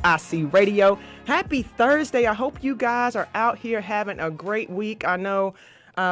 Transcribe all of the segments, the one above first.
WSIC Radio. Happy Thursday. I hope you guys are out here having a great week. I know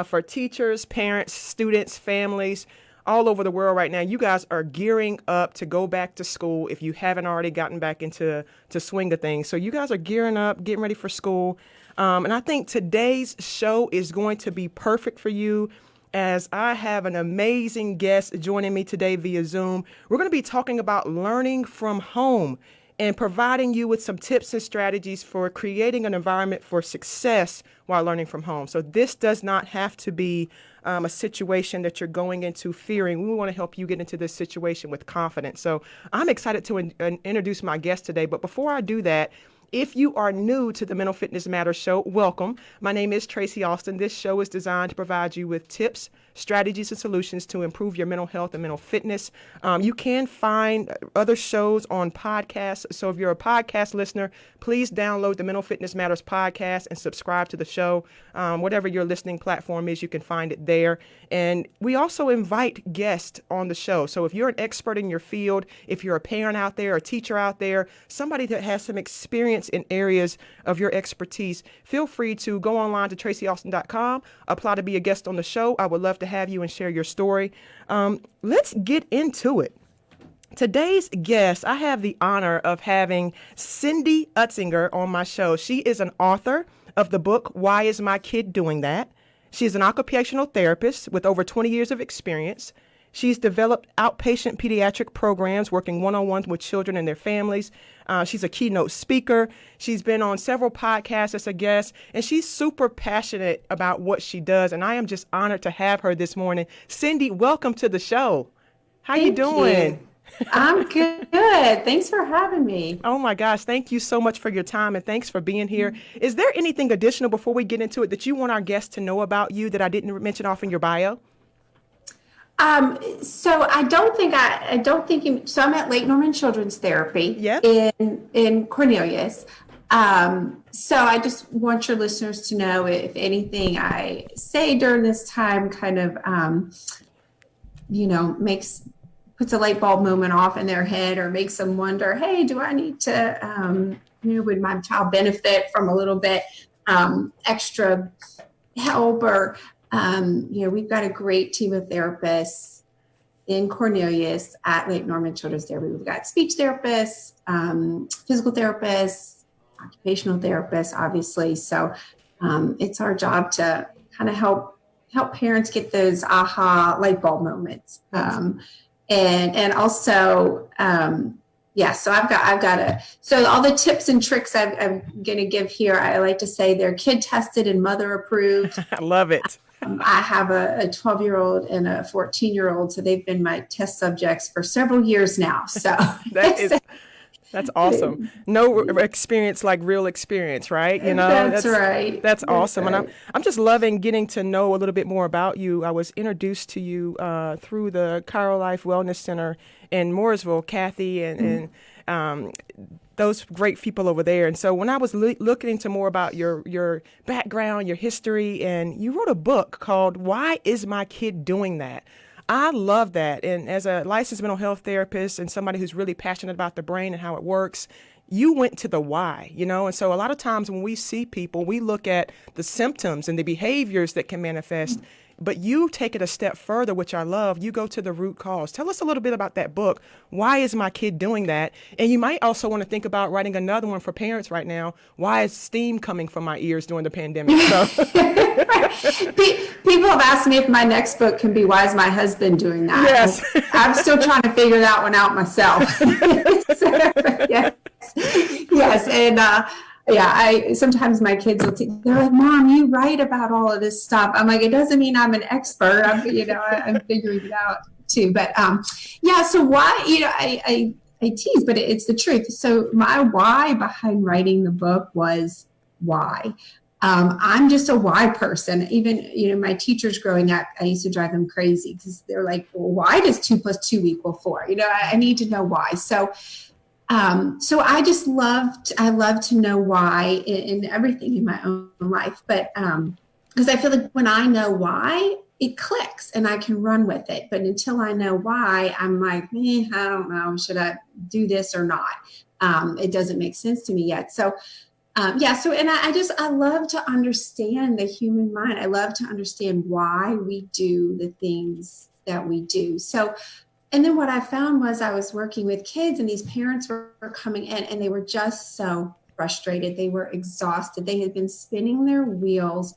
for teachers, parents, students, families, all over the world right now, you guys are gearing up to go back to school if you haven't already gotten back into swing of things. So you guys are gearing up, getting ready for school. And I think today's show is going to be perfect for you, as I have an amazing guest joining me today via Zoom. We're going to be talking about learning from home and providing you with some tips and strategies for creating an environment for success while learning from home. So this does not have to be a situation that you're going into fearing. We want to help you get into this situation with confidence. So I'm excited to introduce my guest today. But before I do that, if you are new to the Mental Fitness Matters show, welcome. My name is Tracy Alston. This show is designed to provide you with tips, strategies, and solutions to improve your mental health and mental fitness. You can find other shows on podcasts. So if you're a podcast listener, please download the Mental Fitness Matters podcast and subscribe to the show. Whatever your listening platform is, you can find it there. And we also invite guests on the show. So if you're an expert in your field, if you're a parent out there, a teacher out there, somebody that has some experience in areas of your expertise, feel free to go online to tracyalston.com, apply to be a guest on the show. I would love to have you and share your story. Let's get into it. Today's guest, I have the honor of having Cindy Utzinger on my show. She is an author of the book, Why Is My Kid Doing That? She is an occupational therapist with over 20 years of experience. She's developed outpatient pediatric programs working one-on-one with children and their families. She's a keynote speaker. She's been on several podcasts as a guest, and she's super passionate about what she does. And I am just honored to have her this morning. Cindy, welcome to the show. How you doing? I'm good. Thanks for having me. Oh my gosh, thank you so much for your time, and thanks for being here. Is there anything additional before we get into it that you want our guests to know about you that I didn't mention off in your bio? So I don't think, so I'm at Lake Norman Children's Therapy in Cornelius. So I just want your listeners to know if anything I say during this time kind of, puts a light bulb moment off in their head or makes them wonder, hey, do I need to, would my child benefit from a little bit extra help? Or we've got a great team of therapists in Cornelius at Lake Norman Children's Therapy. We've got speech therapists, physical therapists, occupational therapists, obviously. So it's our job to kind of help parents get those aha light bulb moments. And also, so so all the tips and tricks I'm going to give here, I like to say they're kid tested and mother approved. I love it. I have a 12-year-old and a 14-year-old, so they've been my test subjects for several years now. So that's awesome. No experience like real experience, right? That's right. That's awesome. And I'm just loving getting to know a little bit more about you. I was introduced to you through the Chiro Life Wellness Center in Mooresville, Kathy, and those great people over there. And so when I was looking into more about your background, your history, and you wrote a book called Why Is My Kid Doing That? I love that. And as a licensed mental health therapist and somebody who's really passionate about the brain and how it works, you went to the why, and so a lot of times when we see people, we look at the symptoms and the behaviors that can manifest. But you take it a step further, which I love. You go to the root cause. Tell us a little bit about that book. Why is my kid doing that? And you might also want to think about writing another one for parents right now. Why is steam coming from my ears during the pandemic? So. People have asked me if my next book can be Why is my husband doing that? Yes. I'm still trying to figure that one out myself. Yes. And I sometimes my kids they're like, Mom, you write about all of this stuff. I'm like, it doesn't mean I'm an expert. I'm figuring it out too. But so why, I tease, but it's the truth. So my why behind writing the book was why. I'm just a why person. Even, my teachers growing up, I used to drive them crazy because they're like, well, why does 2 + 2 = 4? I need to know why. So I just love to know why in everything in my own life. But, because I feel like when I know why, it clicks and I can run with it. But until I know why, I'm like, I don't know, should I do this or not? It doesn't make sense to me yet. So and I love to understand the human mind. I love to understand why we do the things that we do. So, and then what I found was I was working with kids, and these parents were coming in and they were just so frustrated. They were exhausted. They had been spinning their wheels,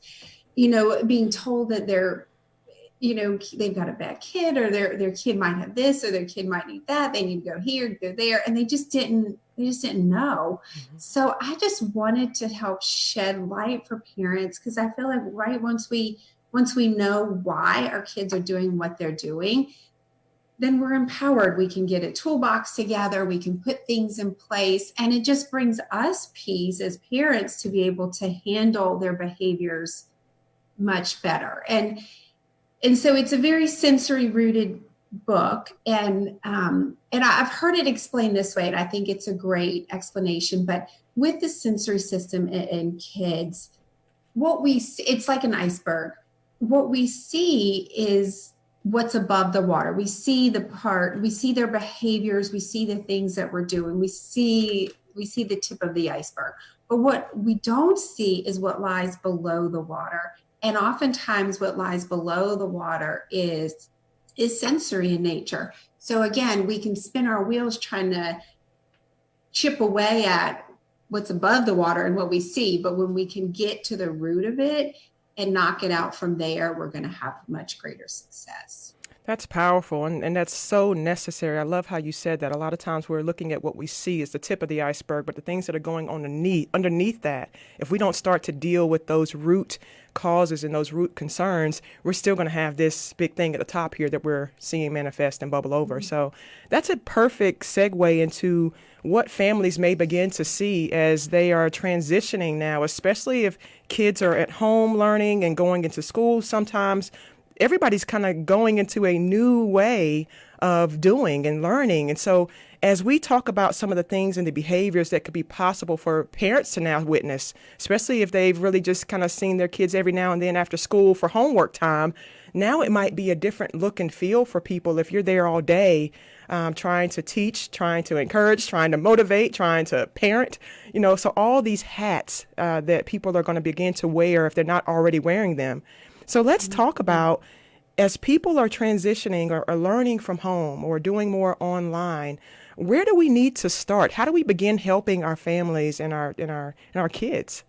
being told that they've got a bad kid, or their kid might have this, or their kid might need that. They need to go here, go there. And they just didn't know. Mm-hmm. So I just wanted to help shed light for parents, because I feel like once we know why our kids are doing what they're doing, then we're empowered. We can get a toolbox together. We can put things in place, and it just brings us peace as parents to be able to handle their behaviors much better. And so it's a very sensory rooted book. And I've heard it explained this way, and I think it's a great explanation. But with the sensory system in kids, what we see, it's like an iceberg. What we see is what's above the water. We see we see their behaviors, we see the things that we're doing, we see the tip of the iceberg. But what we don't see is what lies below the water. And oftentimes what lies below the water is sensory in nature. So again, we can spin our wheels trying to chip away at what's above the water and what we see. But when we can get to the root of it and knock it out from there, we're going to have much greater success. That's powerful, and that's so necessary. I love how you said that. A lot of times we're looking at what we see as the tip of the iceberg, but the things that are going on underneath that, if we don't start to deal with those root causes and those root concerns, we're still going to have this big thing at the top here that we're seeing manifest and bubble over. Mm-hmm. So that's a perfect segue into what families may begin to see as they are transitioning now, especially if kids are at home learning and going into school. Sometimes everybody's kind of going into a new way of doing and learning. And so as we talk about some of the things and the behaviors that could be possible for parents to now witness, especially if they've really just kind of seen their kids every now and then after school for homework time, now it might be a different look and feel for people if you're there all day trying to teach, trying to encourage, trying to motivate, trying to parent, so all these hats that people are going to begin to wear if they're not already wearing them. So let's talk about, as people are transitioning or learning from home or doing more online, where do we need to start? How do we begin helping our families and our kids?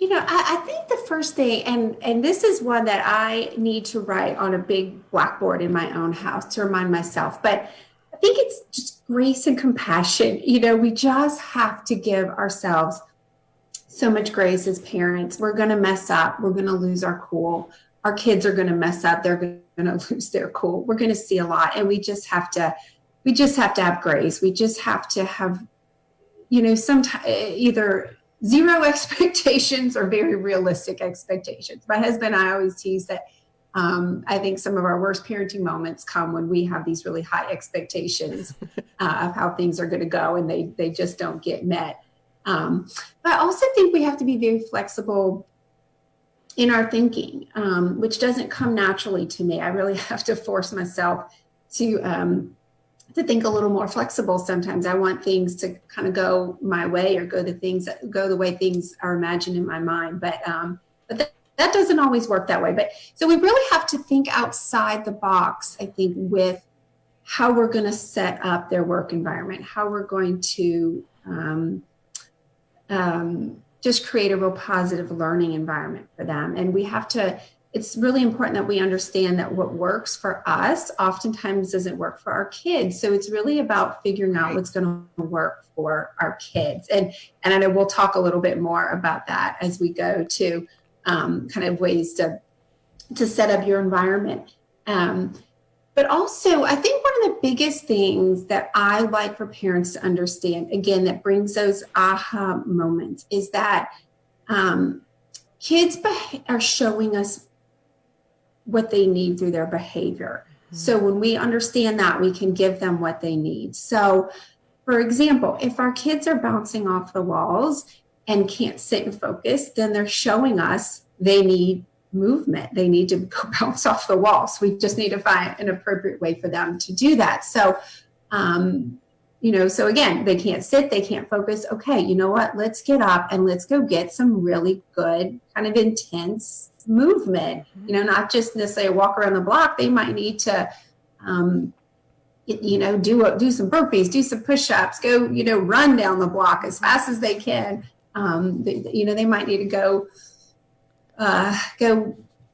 I think the first thing, and this is one that I need to write on a big blackboard in my own house to remind myself, but I think it's just grace and compassion. We just have to give ourselves so much grace as parents. We're going to mess up. We're going to lose our cool. Our kids are going to mess up. They're going to lose their cool. We're going to see a lot. And we just have to have grace. We just have to have, sometimes either zero expectations or very realistic expectations. My husband and I always tease that I think some of our worst parenting moments come when we have these really high expectations of how things are going to go, and they just don't get met. But I also think we have to be very flexible in our thinking, which doesn't come naturally to me. I really have to force myself to think a little more flexible. Sometimes I want things to kind of go my way or go the way things are imagined in my mind. But that doesn't always work that way. But so we really have to think outside the box, I think, with how we're going to set up their work environment, how we're going to just create a real positive learning environment for them. And it's really important that we understand that what works for us oftentimes doesn't work for our kids. So it's really about figuring out what's going to work for our kids. And I know we'll talk a little bit more about that as we go to kind of ways to set up your environment. But also, I think one of the biggest things that I like for parents to understand, again, that brings those aha moments, is that kids are showing us what they need through their behavior. Mm-hmm. So when we understand that, we can give them what they need. So, for example, if our kids are bouncing off the walls and can't sit and focus, then they're showing us they need movement. They need to go bounce off the walls. We just need to find an appropriate way for them to do that. So So again, they can't sit, they can't focus. Okay, you know what? Let's get up and let's go get some really good kind of intense movement. Not just necessarily walk around the block. They might need to, do some burpees, do some push-ups, go, run down the block as fast as they can. They might need to go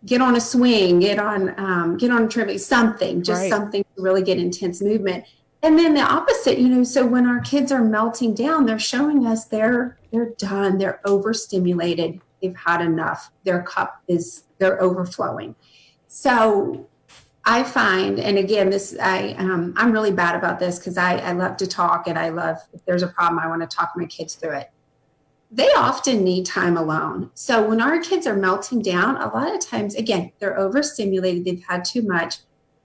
get on a swing, get on a treadmill, something to really get intense movement. And then the opposite, so when our kids are melting down, they're showing us they're done, they're overstimulated, they've had enough, they're they're overflowing. So I find, and again, I'm really bad about this because I love to talk, and if there's a problem, I want to talk my kids through it. They often need time alone. So when our kids are melting down, a lot of times, again, they're overstimulated, they've had too much.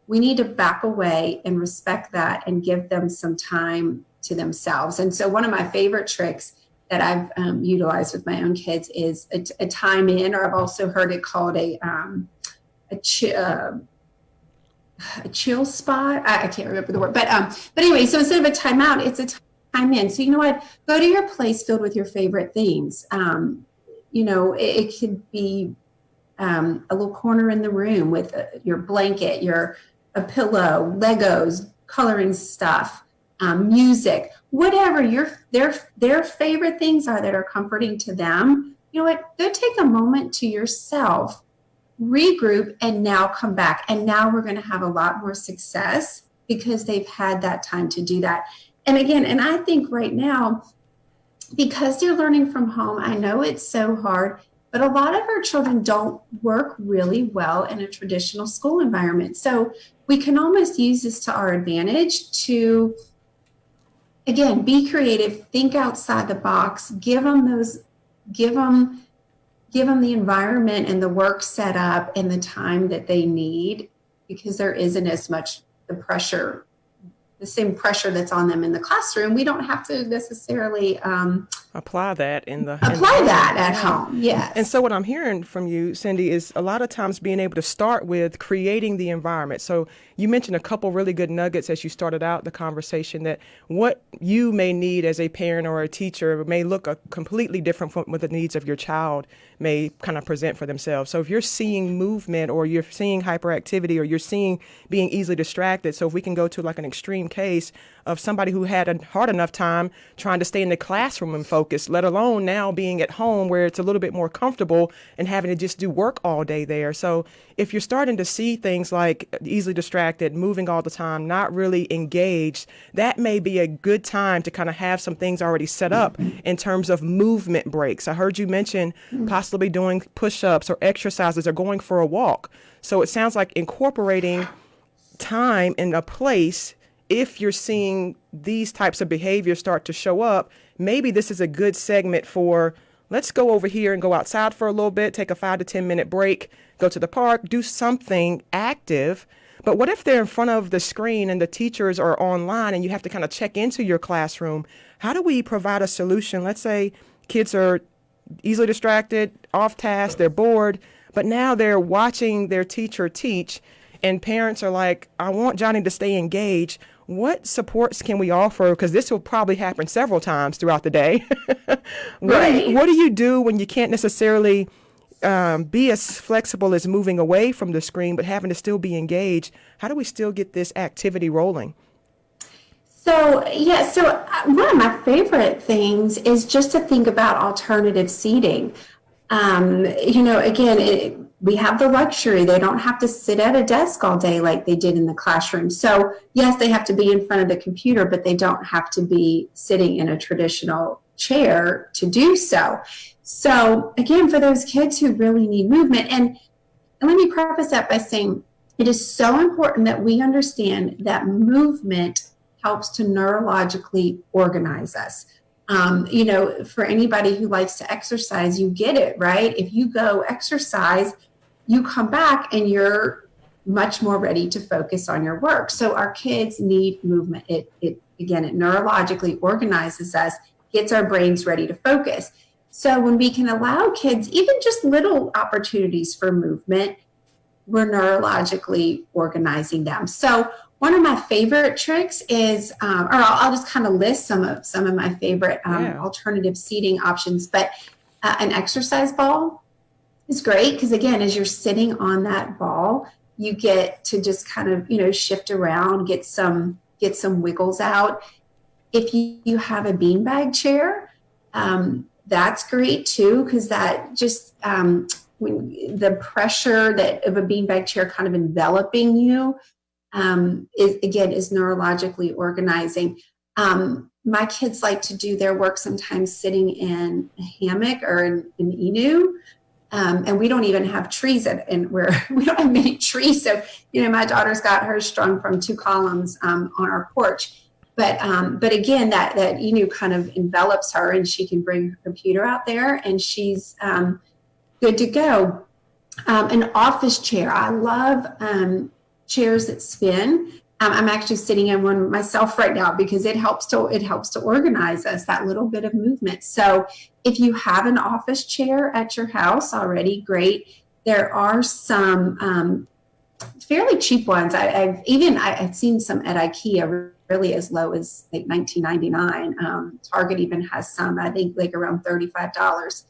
We need to back away and respect that and give them some time to themselves. And so one of my favorite tricks that I've utilized with my own kids is a time in, or I've also heard it called a chill spot. I can't remember the word, but anyway, so instead of a timeout, it's a time in. So you know what? Go to your place filled with your favorite things. It could be a little corner in the room with your blanket, a pillow, Legos, coloring stuff, music, whatever their favorite things are that are comforting to them. You know what? Go take a moment to yourself, regroup, and now come back. And now we're going to have a lot more success because they've had that time to do that. And again, and I think right now, because they're learning from home, I know it's so hard, but a lot of our children don't work really well in a traditional school environment. So we can almost use this to our advantage to, again, be creative, think outside the box, give them the environment and the work set up and the time that they need, because there isn't as much the same pressure that's on them in the classroom. We don't have to necessarily apply that at home. Yes. And so what I'm hearing from you, Cindy, is a lot of times being able to start with creating the environment. So you mentioned a couple really good nuggets as you started out the conversation, that what you may need as a parent or a teacher may look completely different from what the needs of your child may kind of present for themselves. So if you're seeing movement, or you're seeing hyperactivity, or you're seeing being easily distracted, so if we can go to like an extreme case of somebody who had a hard enough time trying to stay in the classroom and focus, let alone now being at home where it's a little bit more comfortable and having to just do work all day there. So if you're starting to see things like easily distracted, moving all the time, not really engaged, that may be a good time to kind of have some things already set up in terms of movement breaks. I heard you mention possibly doing push-ups or exercises or going for a walk. So it sounds like incorporating time in a place. If you're seeing these types of behaviors start to show up, maybe this is a good segment for, let's go over here and go outside for a little bit, take a 5 to 10 minute break, go to the park, do something active. But what if they're in front of the screen and the teachers are online and you have to kind of check into your classroom? How do we provide a solution? Let's say kids are easily distracted, off task, they're bored, but now they're watching their teacher teach, and parents are like, I want Johnny to stay engaged. What supports can we offer? Because this will probably happen several times throughout the day. What do you do when you can't necessarily be as flexible as moving away from the screen, but having to still be engaged? How do we still get this activity rolling? So one of my favorite things is just to think about alternative seating. We have the luxury. They don't have to sit at a desk all day like they did in the classroom. So yes, they have to be in front of the computer, but they don't have to be sitting in a traditional chair to do so. So again, for those kids who really need movement, and let me preface that by saying it is so important that we understand that movement helps to neurologically organize us. For anybody who likes to exercise, you get it, right? If you go exercise, you come back and you're much more ready to focus on your work. So our kids need movement. It neurologically organizes us, gets our brains ready to focus. So when we can allow kids even just little opportunities for movement, we're neurologically organizing them. So One of my favorite tricks is, or I'll just kind of list some of my favorite alternative seating options. But an exercise ball is great because, again, as you're sitting on that ball, you get to just kind of, shift around, get some wiggles out. If you have a beanbag chair, that's great too, because that just when the pressure of a beanbag chair kind of enveloping you is neurologically organizing. My kids like to do their work sometimes sitting in a hammock or an inu. And we don't even have trees and we don't have many trees. So, my daughter's got hers strung from 2 columns on our porch. But again, that inu kind of envelops her, and she can bring her computer out there, and she's good to go. An office chair. I love chairs that spin. I'm actually sitting in one myself right now because it helps to organize us, that little bit of movement. So if you have an office chair at your house already, great. There are some fairly cheap ones. I've seen some at IKEA really as low as like $19.99. Target even has some, I think, like around $35.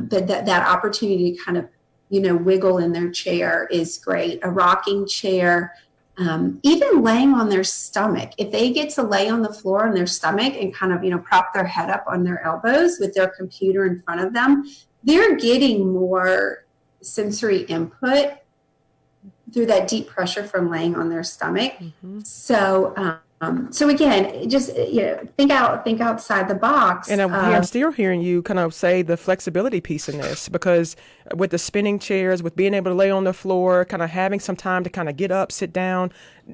But that opportunity to kind of wiggle in their chair is great. A rocking chair. Even laying on their stomach, if they get to lay on the floor on their stomach and kind of, prop their head up on their elbows with their computer in front of them, they're getting more sensory input through that deep pressure from laying on their stomach. Mm-hmm. So again, just think outside the box. And I'm still hearing you kind of say the flexibility piece in this, because with the spinning chairs, with being able to lay on the floor, kind of having some time to kind of get up, sit down,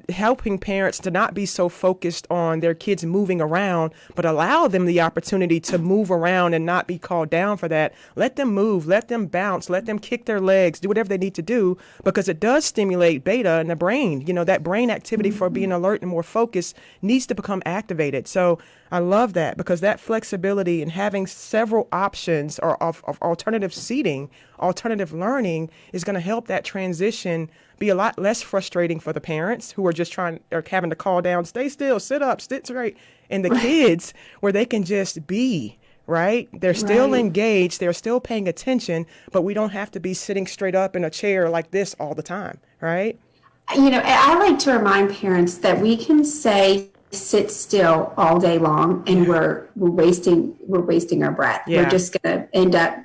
helping parents to not be so focused on their kids moving around, but allow them the opportunity to move around and not be called down for that. Let them move, let them bounce, let them kick their legs, do whatever they need to do, because it does stimulate beta in the brain. That brain activity for being alert and more focused needs to become activated. So I love that, because that flexibility and having several options of alternative seating, alternative learning is going to help that transition be a lot less frustrating for the parents who are just having to call down, stay still, sit up, sit straight, and the kids where they can just be, right? They're still engaged, they're still paying attention, but we don't have to be sitting straight up in a chair like this all the time, right? I like to remind parents that we can say sit still all day long and we're wasting our breath. Yeah. We're just going to end up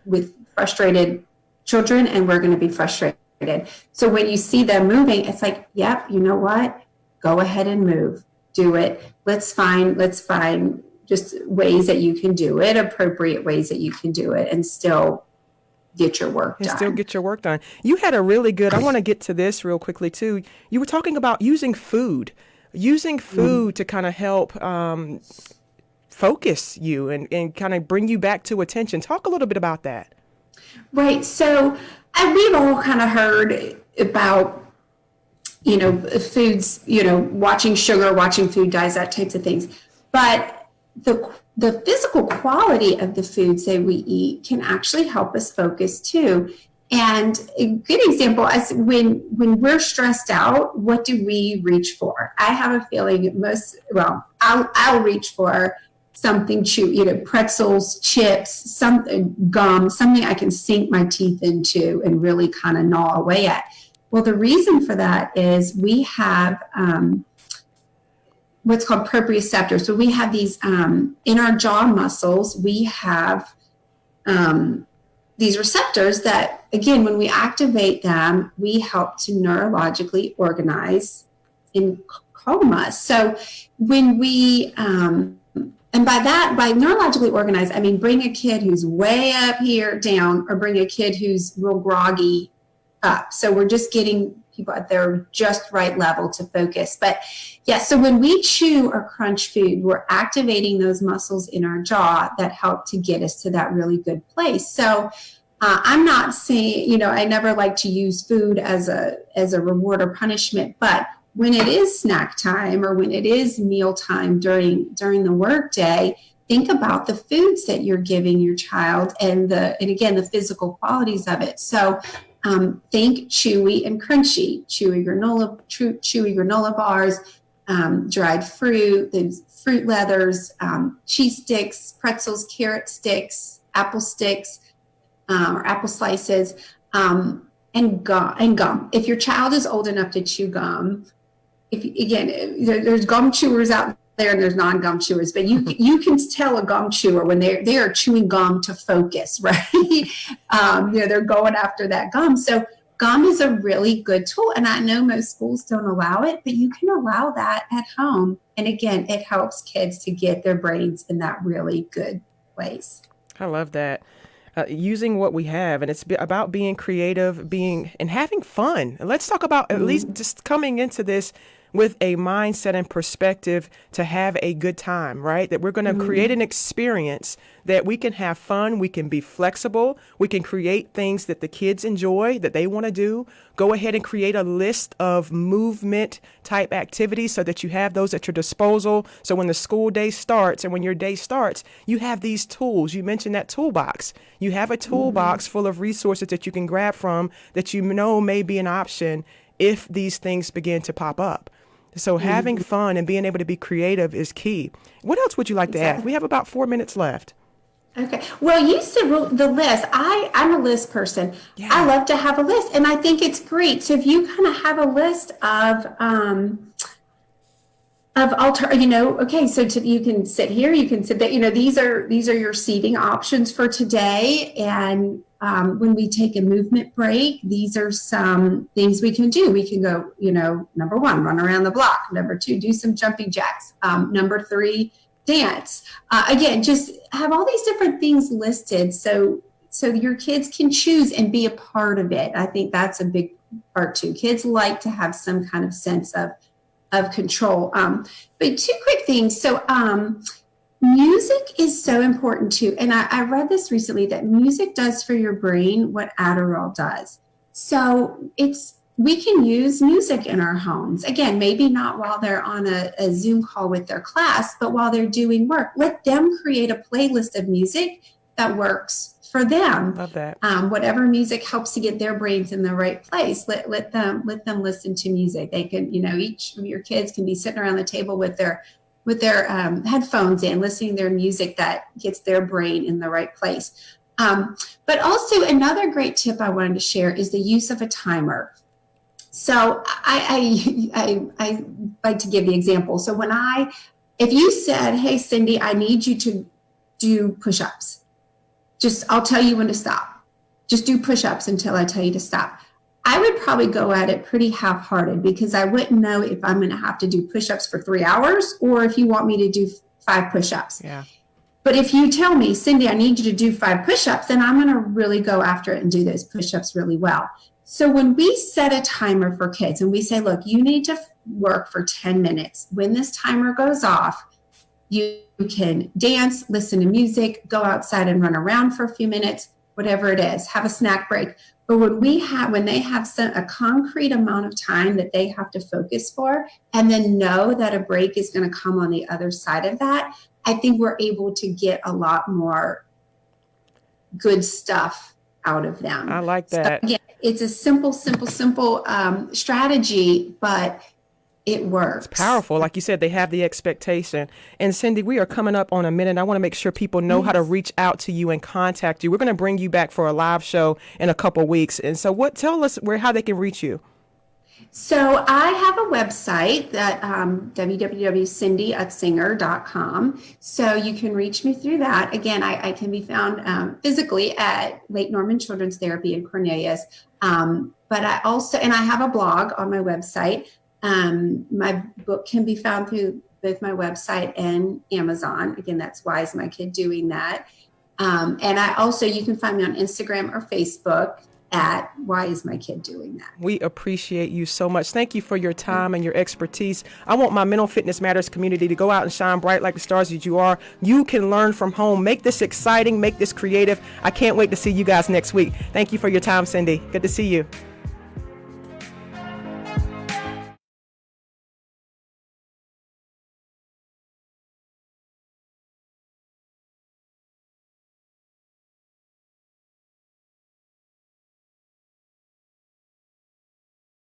with frustrated children, and we're going to be frustrated. So when you see them moving, it's like, yep, you know what? Go ahead and move. Do it. Let's find just ways that you can do it, appropriate ways that you can do it, and still get your work done. You had a really good, I want to get to this real quickly too. You were talking about using food to kind of help focus you and kind of bring you back to attention. Talk a little bit about that. Right. So we've all kind of heard about, foods, watching sugar, watching food dyes, that types of things. But the physical quality of the foods that we eat can actually help us focus too. And a good example is when we're stressed out, what do we reach for? I have a feeling I'll reach for something pretzels, chips, something, gum, something I can sink my teeth into and really kind of gnaw away at. Well, the reason for that is we have what's called proprioceptors. So we have these in our jaw muscles, we have these receptors that, again, when we activate them, we help to neurologically organize and calm us. So when we, and by neurologically organize, I mean bring a kid who's way up here down, or bring a kid who's real groggy up. So we're just getting people at their just right level to focus. But yeah, so when we chew or crunch food, we're activating those muscles in our jaw that help to get us to that really good place. So I'm not saying, I never like to use food as a reward or punishment, but when it is snack time or when it is meal time during the workday, think about the foods that you're giving your child and again, the physical qualities of it. So Think chewy and crunchy, chewy granola bars, dried fruit, those fruit leathers, cheese sticks, pretzels, carrot sticks, apple sticks, or apple slices, and gum. If your child is old enough to chew gum, there's gum chewers out there and there's non-gum chewers, but you can tell a gum chewer when they are chewing gum to focus, right? They're going after that gum. So gum is a really good tool, and I know most schools don't allow it, but you can allow that at home. And again, it helps kids to get their brains in that really good place. I love that. Using what we have, and it's about being creative, and having fun. Let's talk about at least just coming into this with a mindset and perspective to have a good time, right? That we're going to create an experience that we can have fun, we can be flexible, we can create things that the kids enjoy, that they want to do. Go ahead and create a list of movement type activities so that you have those at your disposal. So when the school day starts and when your day starts, you have these tools. You mentioned that toolbox. You have a toolbox full of resources that you can grab from that you know may be an option if these things begin to pop up. So having fun and being able to be creative is key. What else would you like to add? We have about 4 minutes left. Okay. Well, you said the list. I'm a list person. Yeah. I love to have a list, and I think it's great. So if you kind of have a list of okay, so you can sit here, you can sit there. These are your seating options for today, and when we take a movement break, these are some things we can do. We can go, number 1, run around the block. Number 2, do some jumping jacks. Number 3, dance. Again, just have all these different things listed so your kids can choose and be a part of it. I think that's a big part too. Kids like to have some kind of sense of control. But 2 quick things. So music is so important too. And I read this recently that music does for your brain what Adderall does. So we can use music in our homes. Again, maybe not while they're on a Zoom call with their class, but while they're doing work. Let them create a playlist of music that works for them. Love that. Whatever music helps to get their brains in the right place. Let them listen to music. They can, each of your kids can be sitting around the table with their headphones in, listening to their music that gets their brain in the right place. But also another great tip I wanted to share is the use of a timer. So I like to give the example. So if you said, hey, Cindy, I need you to do push-ups. I'll tell you when to stop. Just do push-ups until I tell you to stop. I would probably go at it pretty half-hearted because I wouldn't know if I'm going to have to do push-ups for 3 hours or if you want me to do 5 push-ups. Yeah. But if you tell me, Cindy, I need you to do 5 push-ups, then I'm going to really go after it and do those push-ups really well. So when we set a timer for kids and we say, look, you need to work for 10 minutes. When this timer goes off, you can dance, listen to music, go outside and run around for a few minutes, whatever it is, have a snack break. But when they have a concrete amount of time that they have to focus for, and then know that a break is going to come on the other side of that, I think we're able to get a lot more good stuff out of them. I like that. So, again, it's a simple strategy, but it works. It's powerful. Like you said, they have the expectation. And Cindy, we are coming up on a minute. I want to make sure people know how to reach out to you and contact you. We're going to bring you back for a live show in a couple weeks. And so tell us how they can reach you. So I have a website that www.cindyutzinger.com. So you can reach me through that. Again, I can be found physically at Lake Norman Children's Therapy in Cornelius. But I have a blog on my website. My book can be found through both my website and Amazon. Again, that's Why Is My Kid Doing That? And you can find me on Instagram or Facebook at Why Is My Kid Doing That? We appreciate you so much. Thank you for your time and your expertise. I want my Mental Fitness Matters community to go out and shine bright like the stars that you are. You can learn from home. Make this exciting. Make this creative. I can't wait to see you guys next week. Thank you for your time, Cindy. Good to see you.